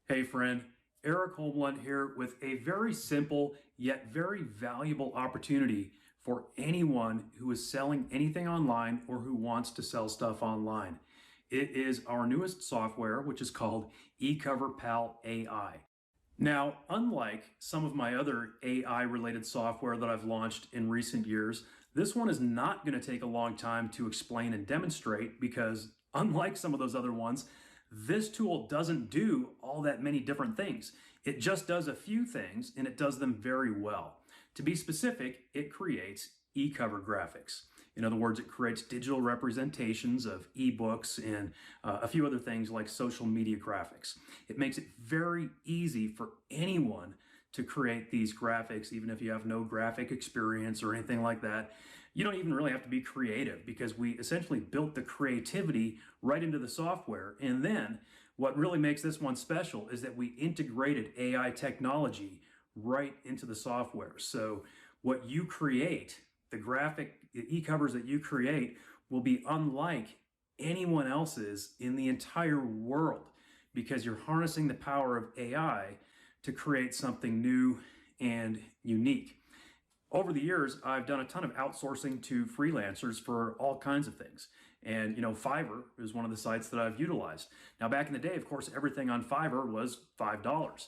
Hey friend, Eric Holmlund here with a very simple yet very valuable opportunity for anyone who is selling anything online or who wants to sell stuff online. It is our newest software, which is called EcoverPalAi. Now, unlike some of my other AI related software that I've launched in recent years, this one is not going to take a long time to explain and demonstrate because unlike some of those other ones, this tool doesn't do all that many different things. It just does a few things and it does them very well. To be specific, it creates eCover graphics. In other words, it creates digital representations of eBooks and a few other things like social media graphics. It makes it very easy for anyone to create these graphics, even if you have no graphic experience or anything like that. You don't even really have to be creative because we essentially built the creativity right into the software. And then what really makes this one special is that we integrated AI technology right into the software. So what you create, the e-covers that you create will be unlike anyone else's in the entire world because you're harnessing the power of AI to create something new and unique. Over the years, I've done a ton of outsourcing to freelancers for all kinds of things. And, Fiverr is one of the sites that I've utilized. Now, back in the day, of course, everything on Fiverr was $5.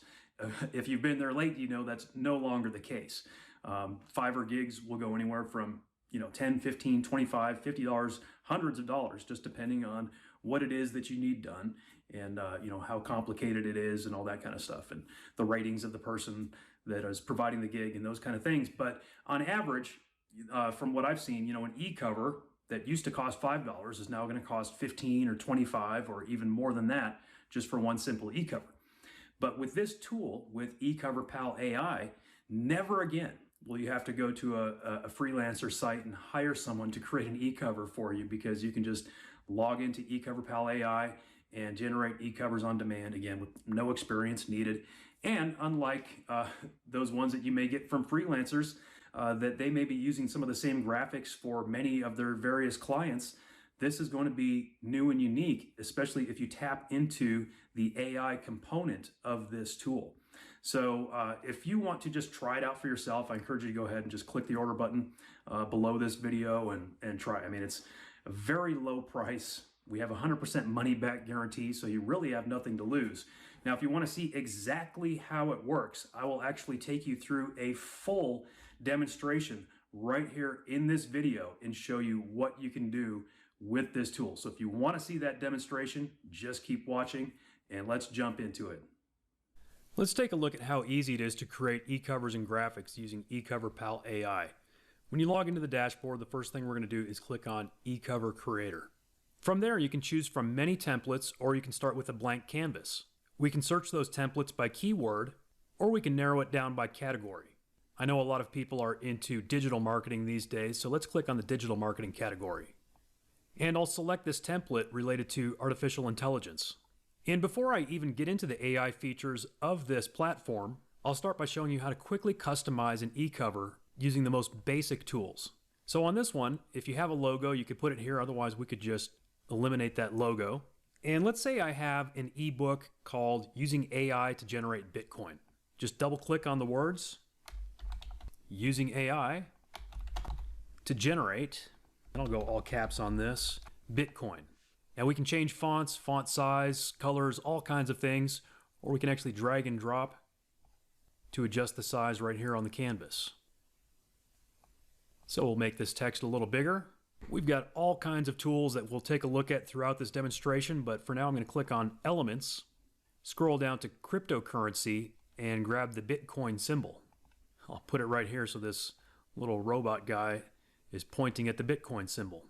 If you've been there late, you know that's no longer the case. Fiverr gigs will go anywhere from $10, $15, $25, $50, hundreds of dollars, just depending on what it is that you need done and how complicated it is and all that kind of stuff and the ratings of the person that is providing the gig and those kind of things. But on average, from what I've seen, an e-cover that used to cost $5 is now going to cost 15 or 25 or even more than that just for one simple e-cover. But with this tool, with EcoverPalAi, never again will you have to go to a freelancer site and hire someone to create an e-cover for you because you can just log into EcoverPalAi and generate e-covers on demand, again, with no experience needed. And unlike those ones that you may get from freelancers, that they may be using some of the same graphics for many of their various clients, this is going to be new and unique, especially if you tap into the AI component of this tool. So if you want to just try it out for yourself, I encourage you to go ahead and just click the order button below this video and try. I mean, it's a very low price. We have 100% money back guarantee, so you really have nothing to lose. Now, if you want to see exactly how it works, I will actually take you through a full demonstration right here in this video and show you what you can do with this tool. So if you want to see that demonstration, just keep watching and let's jump into it. Let's take a look at how easy it is to create e-covers and graphics using EcoverPalAi. When you log into the dashboard, the first thing we're going to do is click on eCover Creator. From there, you can choose from many templates, or you can start with a blank canvas. We can search those templates by keyword, or we can narrow it down by category. I know a lot of people are into digital marketing these days, so let's click on the digital marketing category. And I'll select this template related to artificial intelligence. And before I even get into the AI features of this platform, I'll start by showing you how to quickly customize an e-cover using the most basic tools. So on this one, if you have a logo, you could put it here, otherwise we could just eliminate that logo. And let's say I have an ebook called Using AI to Generate Bitcoin. Just double click on the words, Using AI to Generate, and I'll go all caps on this, Bitcoin. Now we can change fonts, font size, colors, all kinds of things, or we can actually drag and drop to adjust the size right here on the canvas. So we'll make this text a little bigger. We've got all kinds of tools that we'll take a look at throughout this demonstration, but for now I'm going to click on Elements, scroll down to Cryptocurrency, and grab the Bitcoin symbol. I'll put it right here so this little robot guy is pointing at the Bitcoin symbol.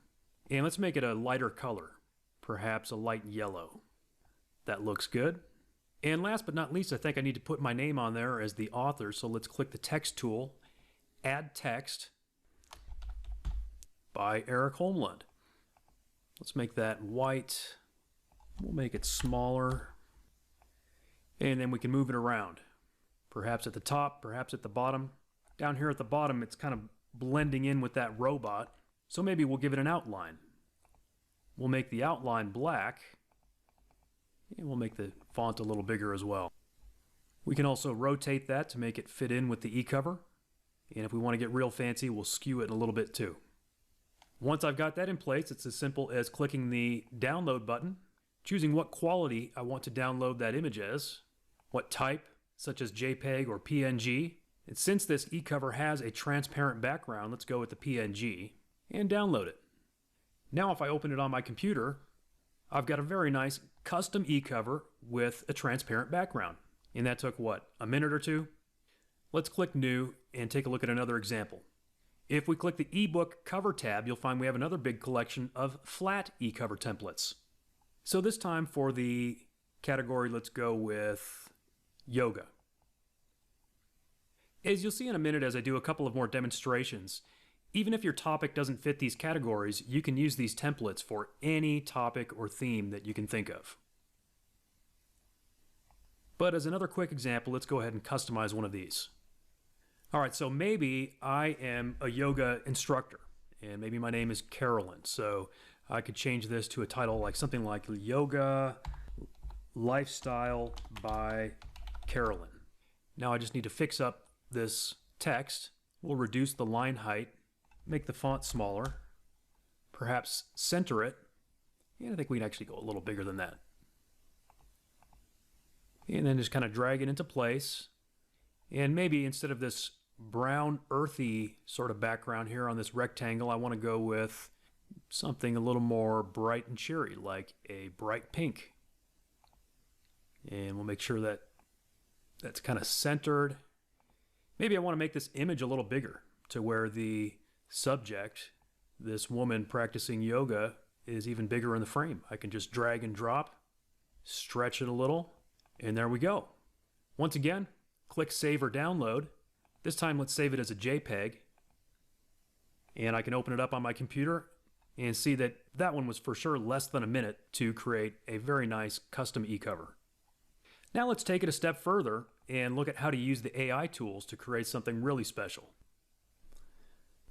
And let's make it a lighter color, perhaps a light yellow. That looks good. And last but not least, I think I need to put my name on there as the author, so let's click the Text tool, Add Text, by Eric Holmlund. Let's make that white. We'll make it smaller. And then we can move it around. Perhaps at the top, perhaps at the bottom. Down here at the bottom, it's kind of blending in with that robot. So maybe we'll give it an outline. We'll make the outline black. And we'll make the font a little bigger as well. We can also rotate that to make it fit in with the eCover. And if we want to get real fancy, we'll skew it a little bit too. Once I've got that in place, it's as simple as clicking the download button, choosing what quality I want to download that image as, what type, such as JPEG or PNG. And since this eCover has a transparent background, let's go with the PNG and download it. Now if I open it on my computer, I've got a very nice custom eCover with a transparent background. And that took what, a minute or two? Let's click New and take a look at another example. If we click the eBook cover tab, you'll find we have another big collection of flat eCover templates. So this time for the category, let's go with yoga. As you'll see in a minute as I do a couple of more demonstrations, even if your topic doesn't fit these categories, you can use these templates for any topic or theme that you can think of. But as another quick example, let's go ahead and customize one of these. All right, so maybe I am a yoga instructor, and maybe my name is Carolyn, so I could change this to a title like something like Yoga Lifestyle by Carolyn. Now I just need to fix up this text. We'll reduce the line height, make the font smaller, perhaps center it, and I think we can actually go a little bigger than that. And then just kind of drag it into place. And maybe instead of this brown earthy sort of background here on this rectangle, I want to go with something a little more bright and cheery, like a bright pink. And we'll make sure that that's kind of centered. Maybe I want to make this image a little bigger to where the subject, this woman practicing yoga, is even bigger in the frame. I can just drag and drop, stretch it a little, and there we go. Once again, click Save or Download. This time let's save it as a JPEG. And I can open it up on my computer and see that that one was for sure less than a minute to create a very nice custom eCover. Now let's take it a step further and look at how to use the AI tools to create something really special.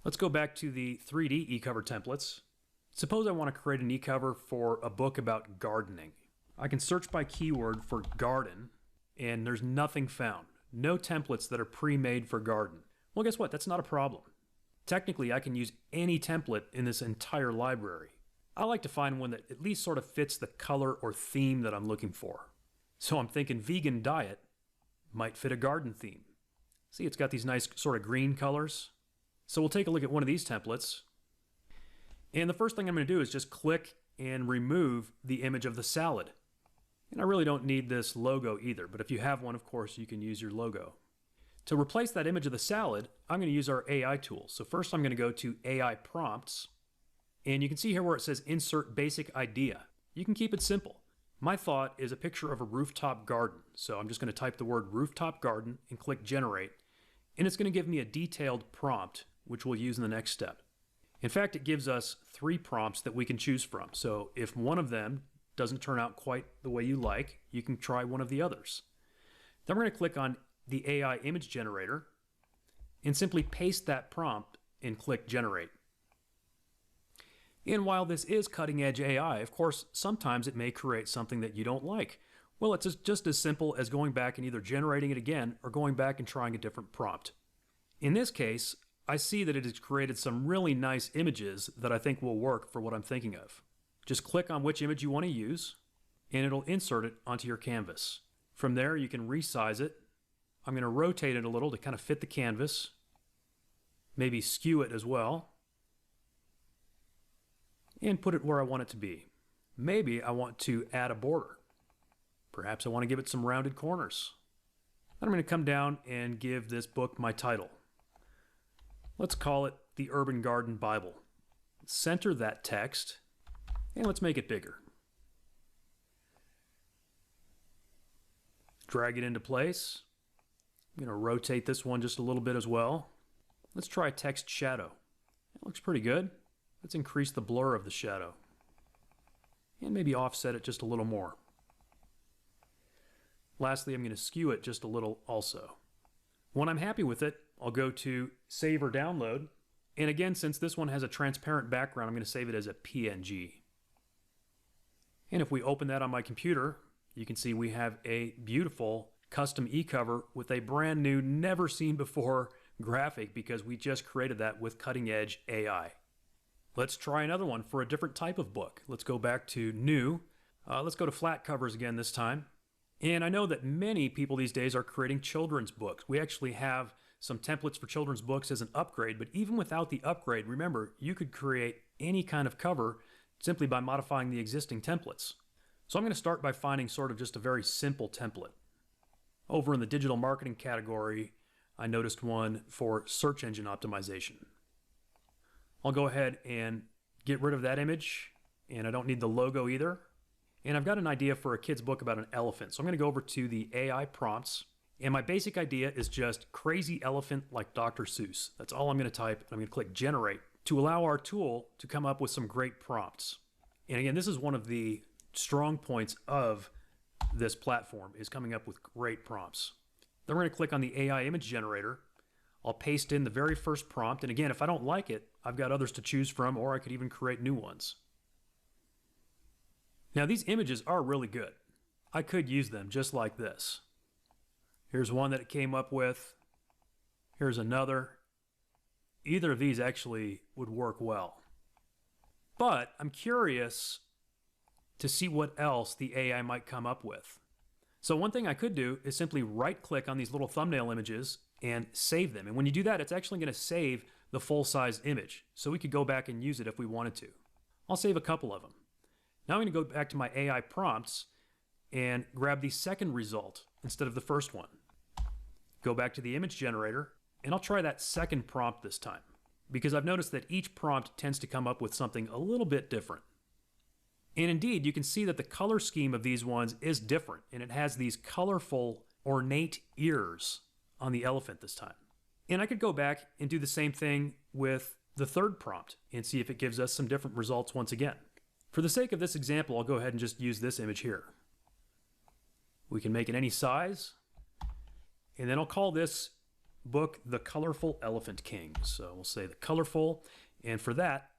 Let's go back to the 3D eCover templates. Suppose I want to create an eCover for a book about gardening. I can search by keyword for garden, and there's nothing found. No templates that are pre-made for garden. Well, guess what? That's not a problem. Technically, I can use any template in this entire library. I like to find one that at least sort of fits the color or theme that I'm looking for. So I'm thinking vegan diet might fit a garden theme. See, it's got these nice sort of green colors. So we'll take a look at one of these templates. And the first thing I'm going to do is just click and remove the image of the salad. And I really don't need this logo either, but if you have one, of course, you can use your logo. To replace that image of the salad, I'm going to use our AI tool. So first I'm going to go to AI prompts, and you can see here where it says Insert Basic Idea. You can keep it simple. My thought is a picture of a rooftop garden. So I'm just going to type the word rooftop garden and click Generate, and it's going to give me a detailed prompt, which we'll use in the next step. In fact, it gives us 3 prompts that we can choose from. So if one of them doesn't turn out quite the way you like, you can try one of the others. Then we're going to click on the AI image generator and simply paste that prompt and click Generate. And while this is cutting edge AI, of course, sometimes it may create something that you don't like. Well, it's just as simple as going back and either generating it again or going back and trying a different prompt. In this case, I see that it has created some really nice images that I think will work for what I'm thinking of. Just click on which image you want to use, and it'll insert it onto your canvas. From there, you can resize it. I'm going to rotate it a little to kind of fit the canvas, maybe skew it as well, and put it where I want it to be. Maybe I want to add a border. Perhaps I want to give it some rounded corners. Then I'm going to come down and give this book my title. Let's call it The Urban Garden Bible. Center that text, and let's make it bigger. Drag it into place. I'm going to rotate this one just a little bit as well. Let's try text shadow. That looks pretty good. Let's increase the blur of the shadow. And maybe offset it just a little more. Lastly, I'm going to skew it just a little also. When I'm happy with it, I'll go to Save or Download. And again, since this one has a transparent background, I'm going to save it as a PNG. And if we open that on my computer, you can see we have a beautiful custom e-cover with a brand new, never seen before graphic because we just created that with cutting edge AI. Let's try another one for a different type of book. Let's go back to new. Let's go to flat covers again this time. And I know that many people these days are creating children's books. We actually have some templates for children's books as an upgrade, but even without the upgrade, remember, you could create any kind of cover simply by modifying the existing templates. So I'm going to start by finding sort of just a very simple template. Over in the digital marketing category, I noticed one for search engine optimization. I'll go ahead and get rid of that image, and I don't need the logo either. And I've got an idea for a kid's book about an elephant. So I'm going to go over to the AI prompts, and my basic idea is just crazy elephant like Dr. Seuss. That's all I'm going to type, and I'm going to click generate to allow our tool to come up with some great prompts. And again, this is one of the strong points of this platform, is coming up with great prompts. Then we're going to click on the AI image generator. I'll paste in the very first prompt, and again, if I don't like it, I've got others to choose from, or I could even create new ones. Now these images are really good. I could use them just like this. Here's one that it came up with. Here's another. Either of these actually would work well. But I'm curious to see what else the AI might come up with. So one thing I could do is simply right-click on these little thumbnail images and save them. And when you do that, it's actually going to save the full-size image. So we could go back and use it if we wanted to. I'll save a couple of them. Now I'm going to go back to my AI prompts and grab the second result instead of the first one. Go back to the image generator, and I'll try that second prompt this time, because I've noticed that each prompt tends to come up with something a little bit different. And indeed, you can see that the color scheme of these ones is different, and it has these colorful, ornate ears on the elephant this time. And I could go back and do the same thing with the third prompt and see if it gives us some different results once again. For the sake of this example, I'll go ahead and just use this image here. We can make it any size, and then I'll call this book The Colorful Elephant King. So we'll say the colorful, and for that,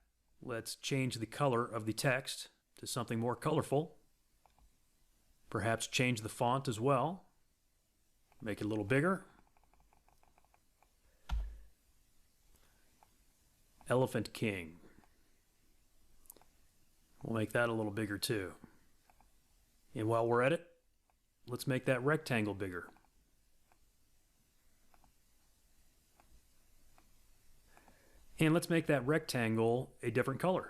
let's change the color of the text to something more colorful. Perhaps change the font as well. Make it a little bigger. Elephant King. We'll make that a little bigger too. And while we're at it, let's make that rectangle bigger. And let's make that rectangle a different color.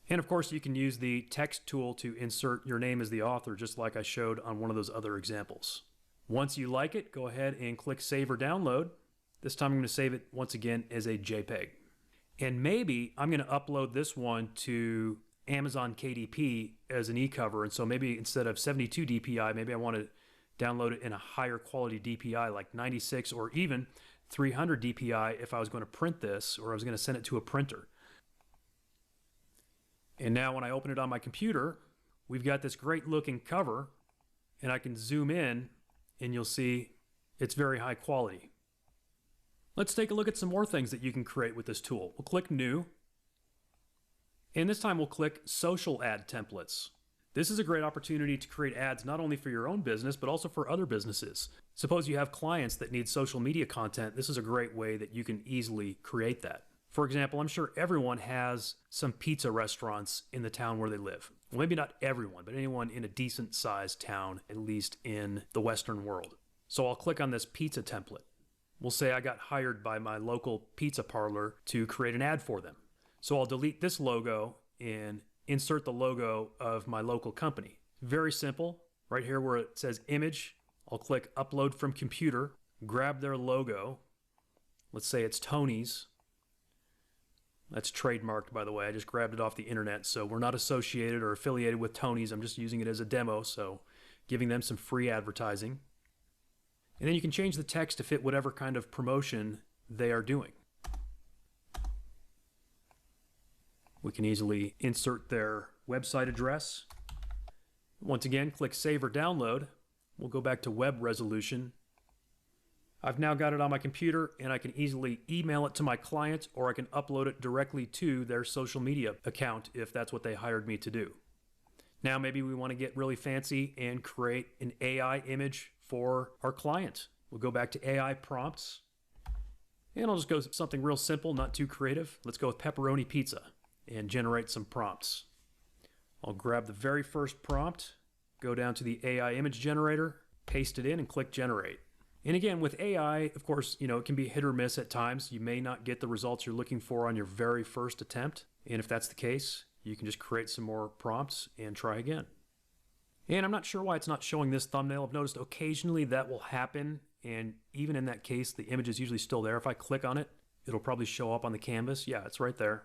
And of course, you can use the text tool to insert your name as the author, just like I showed on one of those other examples. Once you like it, go ahead and click Save or Download. This time I'm going to save it once again as a JPEG. And maybe I'm going to upload this one to Amazon KDP as an e-cover. And so maybe instead of 72 DPI, maybe I want to download it in a higher quality DPI like 96 or even 300 DPI if I was going to print this, or I was going to send it to a printer. And now when I open it on my computer, we've got this great looking cover, and I can zoom in and you'll see it's very high quality. Let's take a look at some more things that you can create with this tool. We'll click New, and this time we'll click Social Ad Templates. This is a great opportunity to create ads not only for your own business, but also for other businesses. Suppose you have clients that need social media content. This is a great way that you can easily create that. For example, I'm sure everyone has some pizza restaurants in the town where they live. Well, maybe not everyone, but anyone in a decent sized town, at least in the Western world. So I'll click on this pizza template. We'll say I got hired by my local pizza parlor to create an ad for them. So I'll delete this logo and insert the logo of my local company. Very simple. Right here where it says image, I'll click Upload from Computer, grab their logo. Let's say it's Tony's. That's trademarked, by the way. I just grabbed it off the internet, so we're not associated or affiliated with Tony's. I'm just using it as a demo, so giving them some free advertising. And then you can change the text to fit whatever kind of promotion they are doing. We can easily insert their website address. Once again, click Save or Download. We'll go back to web resolution. I've now got it on my computer, and I can easily email it to my client, or I can upload it directly to their social media account if that's what they hired me to do. Now maybe we want to get really fancy and create an AI image for our client. We'll go back to AI prompts, and I'll just go something real simple, not too creative. Let's go with pepperoni pizza and generate some prompts. I'll grab the very first prompt, go down to the AI image generator, paste it in and click generate. And again, with AI, of course, it can be hit or miss at times. You may not get the results you're looking for on your very first attempt. And if that's the case, you can just create some more prompts and try again. And I'm not sure why it's not showing this thumbnail. I've noticed occasionally that will happen. And even in that case, the image is usually still there. If I click on it, it'll probably show up on the canvas. Yeah, it's right there.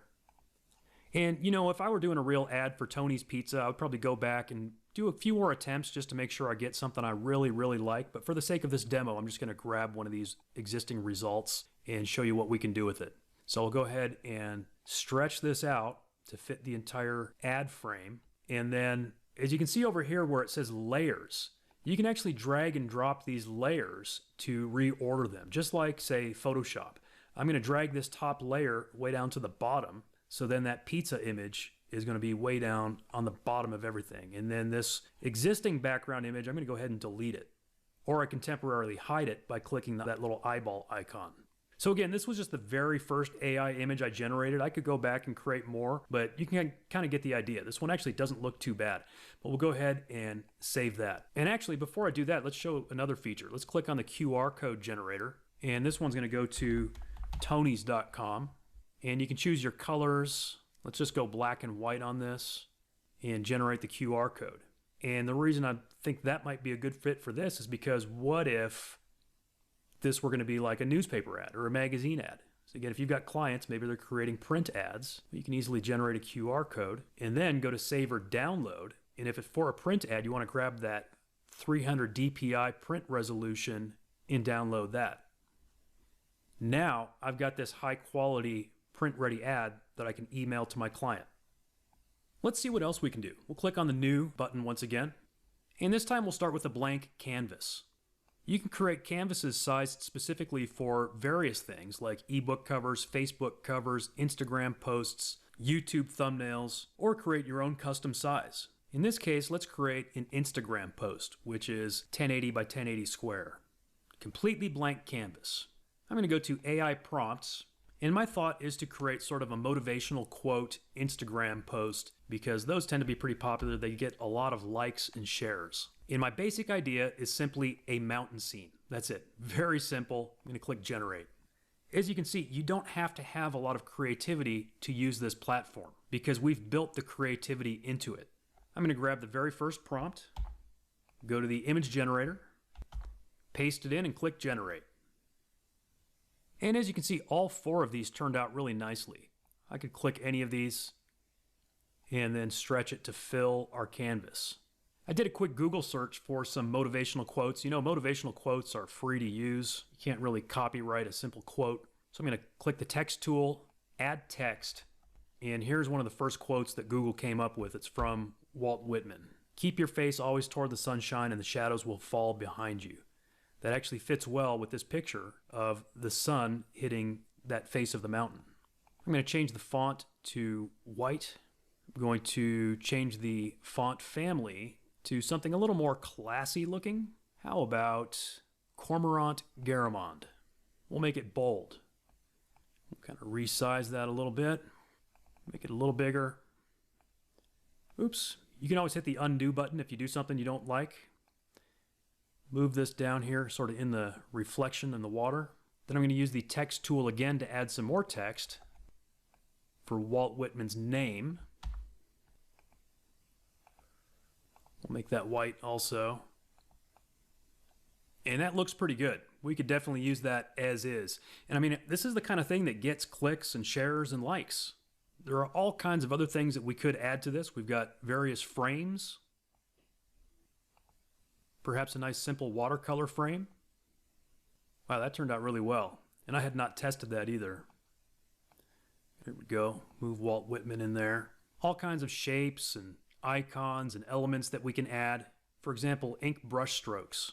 And if I were doing a real ad for Tony's Pizza, I would probably go back and do a few more attempts just to make sure I get something I really, really like. But for the sake of this demo, I'm just going to grab one of these existing results and show you what we can do with it. So I'll go ahead and stretch this out to fit the entire ad frame. And then as you can see over here where it says layers, you can actually drag and drop these layers to reorder them, just like, say, Photoshop. I'm going to drag this top layer way down to the bottom. So then that pizza image is going to be way down on the bottom of everything. And then this existing background image, I'm going to go ahead and delete it. Or I can temporarily hide it by clicking that little eyeball icon. So again, this was just the very first AI image I generated. I could go back and create more, but you can kind of get the idea. This one actually doesn't look too bad, but we'll go ahead and save that. And actually, before I do that, let's show another feature. Let's click on the QR code generator. And this one's going to go to tonys.com. And you can choose your colors. Let's just go black and white on this and generate the QR code. And the reason I think that might be a good fit for this is because what if this were going to be like a newspaper ad or a magazine ad? So again, if you've got clients, maybe they're creating print ads, you can easily generate a QR code and then go to save or download. And if it's for a print ad, you want to grab that 300 DPI print resolution and download that. Now I've got this high quality print ready ad that I can email to my client. Let's see what else we can do. We'll click on the new button once again. And this time we'll start with a blank canvas. You can create canvases sized specifically for various things like ebook covers, Facebook covers, Instagram posts, YouTube thumbnails, or create your own custom size. In this case, let's create an Instagram post, which is 1080 by 1080 square. Completely blank canvas. I'm going to go to AI prompts. And my thought is to create sort of a motivational quote Instagram post because those tend to be pretty popular. They get a lot of likes and shares. And my basic idea is simply a mountain scene. That's it. Very simple. I'm going to click generate. As you can see, you don't have to have a lot of creativity to use this platform because we've built the creativity into it. I'm going to grab the very first prompt, go to the image generator, paste it in and click generate. And as you can see, all four of these turned out really nicely. I could click any of these and then stretch it to fill our canvas. I did a quick Google search for some motivational quotes. Motivational quotes are free to use. You can't really copyright a simple quote. So I'm going to click the text tool, add text, and here's one of the first quotes that Google came up with. It's from Walt Whitman. Keep your face always toward the sunshine and the shadows will fall behind you. That actually fits well with this picture of the sun hitting that face of the mountain. I'm going to change the font to white. I'm going to change the font family to something a little more classy looking. How about 𝐄𝐚𝐫𝐥𝐲? We'll make it bold. We'll kind of resize that a little bit. Make it a little bigger. Oops. You can always hit the undo button if you do something you don't like. Move this down here sort of in the reflection in the water. Then I'm going to use the text tool again to add some more text for Walt Whitman's name. We'll make that white also. And that looks pretty good. We could definitely use that as is. And I mean, this is the kind of thing that gets clicks and shares and likes. There are all kinds of other things that we could add to this. We've got various frames. Perhaps a nice simple watercolor frame. Wow, that turned out really well. And I had not tested that either. There we go. Move Walt Whitman in there. All kinds of shapes and icons and elements that we can add. For example, ink brush strokes.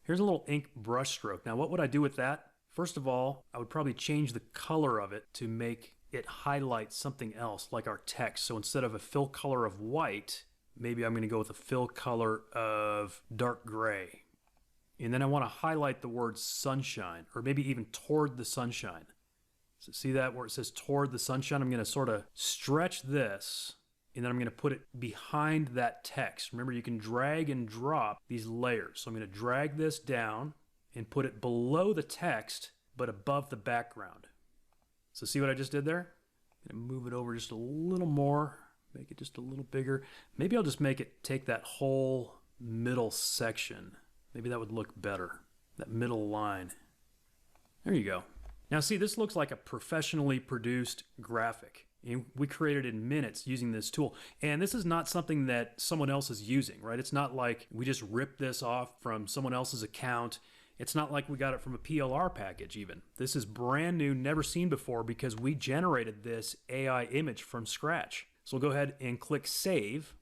Here's a little ink brush stroke. Now what would I do with that? First of all, I would probably change the color of it to make it highlights something else like our text. So instead of a fill color of white, maybe I'm going to go with a fill color of dark gray. And then I want to highlight the word sunshine, or maybe even toward the sunshine. So see that where it says toward the sunshine? I'm going to sort of stretch this, and then I'm going to put it behind that text. Remember, you can drag and drop these layers. So I'm going to drag this down and put it below the text, but above the background. So see what I just did there? I'm going to move it over just a little more, make it just a little bigger. Maybe I'll just make it take that whole middle section. Maybe that would look better, that middle line. There you go. Now see, this looks like a professionally produced graphic. And we created it in minutes using this tool. And this is not something that someone else is using, right? It's not like we just ripped this off from someone else's account. It's not like we got it from a PLR package even. This is brand new, never seen before, because we generated this AI image from scratch. So we'll go ahead and click Save.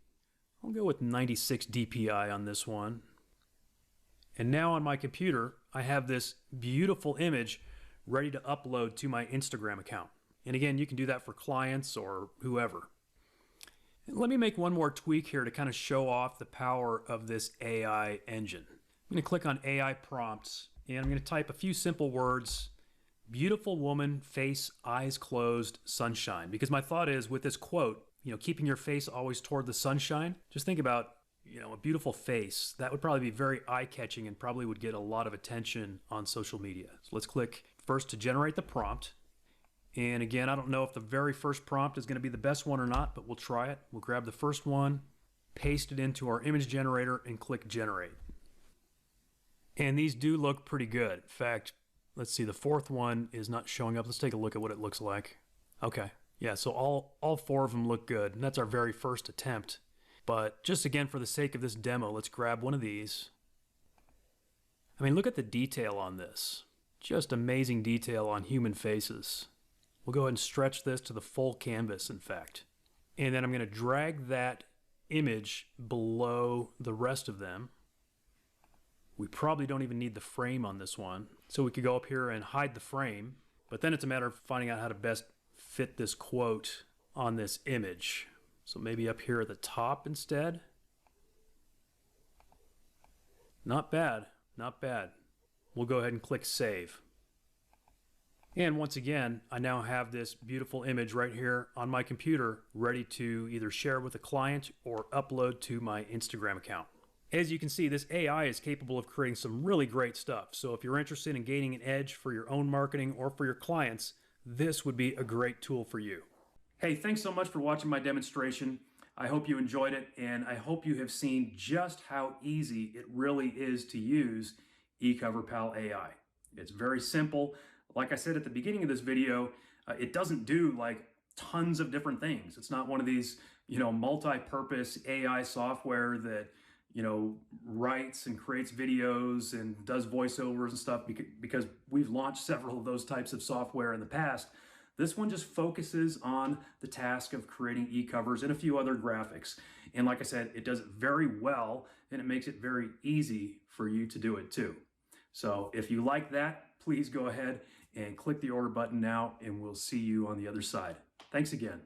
I'll go with 96 DPI on this one. And now on my computer, I have this beautiful image ready to upload to my Instagram account. And again, you can do that for clients or whoever. And let me make one more tweak here to kind of show off the power of this AI engine. I'm going to click on AI prompts, and I'm going to type a few simple words: beautiful woman, face, eyes closed, sunshine. Because my thought is, with this quote, keeping your face always toward the sunshine, just think about, a beautiful face. That would probably be very eye-catching and probably would get a lot of attention on social media. So let's click first to generate the prompt. And again, I don't know if the very first prompt is going to be the best one or not, but we'll try it. We'll grab the first one, paste it into our image generator, and click Generate. And these do look pretty good. In fact, let's see, the fourth one is not showing up. Let's take a look at what it looks like. Okay, yeah, so all four of them look good, and that's our very first attempt. But just again, for the sake of this demo, let's grab one of these. I mean, look at the detail on this. Just amazing detail on human faces. We'll go ahead and stretch this to the full canvas, in fact. And then I'm going to drag that image below the rest of them. We probably don't even need the frame on this one. So we could go up here and hide the frame. But then it's a matter of finding out how to best fit this quote on this image. So maybe up here at the top instead. Not bad, not bad. We'll go ahead and click Save. And once again, I now have this beautiful image right here on my computer ready to either share with a client or upload to my Instagram account. As you can see, this AI is capable of creating some really great stuff. So if you're interested in gaining an edge for your own marketing or for your clients, this would be a great tool for you. Hey, thanks so much for watching my demonstration. I hope you enjoyed it, and I hope you have seen just how easy it really is to use EcoverPalAi. It's very simple. Like I said at the beginning of this video, it doesn't do like tons of different things. It's not one of these, multi-purpose AI software that, writes and creates videos and does voiceovers and stuff, because we've launched several of those types of software in the past. This one just focuses on the task of creating e-covers and a few other graphics. And like I said, it does it very well, and it makes it very easy for you to do it too. So if you like that, please go ahead and click the order button now, and we'll see you on the other side. Thanks again.